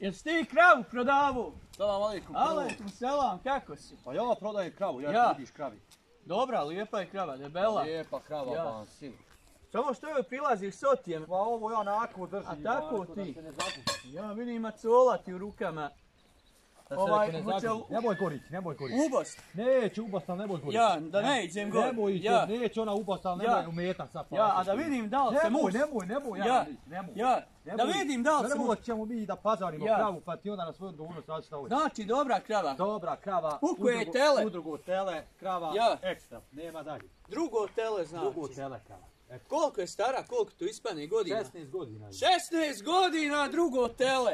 Jesi ti kravu prodavu? Salam alejkum. Alejkum selam, kako si? Pa ja prodajem kravu, ja ti vidiš kravi. Dobra, lijepa je krava, debela. Lijepa krava, Ja. ban, silu. Samo što joj prilaziš s otijem. Pa ovo ja onako držim. A tako da ti? se ne zagubi. Ja vidim macola ti u rukama. Da se Ovaj, ne hoće zagubi. Nemoj koriti, nemoj koriti. Ubost. Neće ubast, ali nemoj koriti. Ja, da ne iđem gore. Nemoj ići, Ja. neće ona ubast, ali Ja. nemoj umetak sad. Ja, a da vidim da li se mus. Nemoj, Ja, nemoj. ja, da vidim da li se Nemoj mus. ćemo mi da pazarimo Ja. kravu, pa ti onda na svoju odgovornost radi šta hoćeš. Znači, dobra krava. Dobra krava, Ukuje tele. udrugo tele, krava, Ja. ekstra, nema dalje. Drugo tele znači. Drugo tele krava. Eto. Koliko je stara, koliko tu ispane godina? 16 godina. 16 godina drugo tele.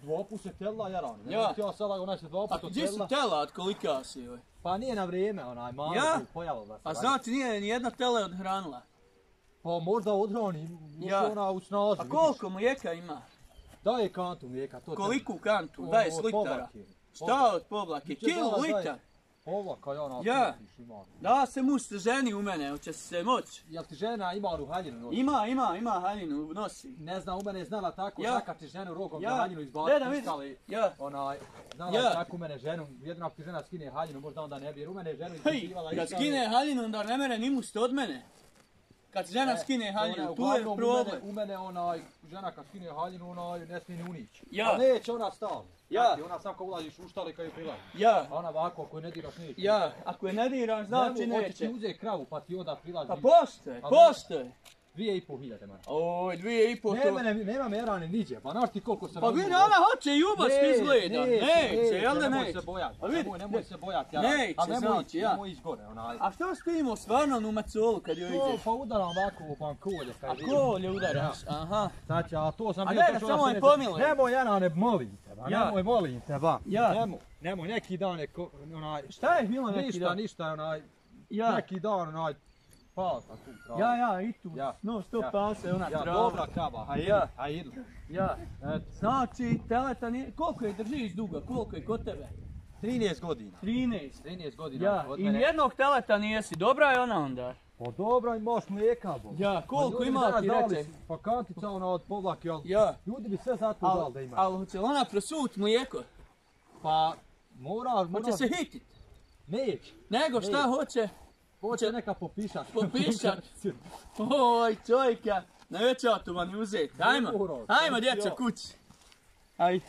Dvoput se tela jarano. Ja. Ja sada onaj se dvoput A gdje su tela. tela, od kolika si joj? Pa nije na vrijeme onaj malo Ja. pojavila se. A znači nije ni jedna tele odhranila. Pa možda odhrani, Ja. ona u snazi. A koliko mlijeka ima? Daje kantu mlijeka. To Koliku kantu? Ono, 20 od litara. povlake. Šta od povlake? Biće Kilu dala litar? daje. Povlaka ja na Ja. kupiš ima. Da se mus ženi u mene, hoće se moći. Jel ti žena ima ruhaljinu noći? Ima haljinu, nosi. Ne znam, u mene je znala tako, Ja. zakati ženu rogom Ja. za haljinu Gdje izbaciti, da vidim? ustali. Ja. Onaj, znala Ja. je tako u mene ženu, jedino ako ti žena skine haljinu, možda onda ne bi, jer u mene je ženu Hej, izbacivala. kad skine haljinu, onda ne mere ni must od mene. Kad žena skine haljinu, tu je problem. U mene onaj, žena kad skine haljinu, onaj, ne smije ni unići. Ja. A neće ona stalno. Ja. Znači, ona sam ko ulaziš u štali kad ju prilazi. Ja, A ona ovako, ako je ne diraš, neće. ja, ako je ne diram, znači Hoće ti neće. uzeti kravu, pa ti onda prilazi. Pa postoje. 2500 mara. Oj, 2,5 to. Nema merane niđe, pa znaš ti koliko se... Pa vidi, ona hoće i ubas izgleda. Neće, jel da Nemoj neće? se bojati, Pa vidi, nemoj se bojati. neće, ali nemoj znači, ići, ja. nemoj ići gore, onaj. A što si ti imao stvarno u macolu kad joj ideš? Pa udaram ovako, pa kolje. A kolje udaraš? Aha. Znači, a to sam A bio... daj da samo je pomiluje. Nemoj, Jana, ne molim te, ba, Ja. nemoj, molim te, ba. Ja. Nemoj, neki dan je, onaj... Šta je bilo neki dan? Ništa, onaj, Ja, neki dan, onaj, palka tu trava. ja, i tu. Ja. No, što Ja. pase, ona Ja, trava. dobra krava, Ja. hajde. Ja. Eto, Znači, teleta nije... Koliko je držiš dugo? Koliko je kod tebe? 13 godina. 13. 13 godina Ja, od i mene. nijednog teleta nijesi. Dobra je ona onda. Pa dobro, imaš mlijeka, bo. Ja, koliko Pa ljudi ima danas ti dali reče? Pa kantica ona od povlake, ali Ja. ljudi bi sve zato dali da imaju. Ali hoće li ona prosut mlijeko? Pa mora... Hoće se hitit. Neće. Nego šta hoće? Hoće neka popišat. Popišat? Oj, čovjeka. Na večatu vam uzeti. Ajmo, Dobro, ajmo to djeco ja. kući. Ajde.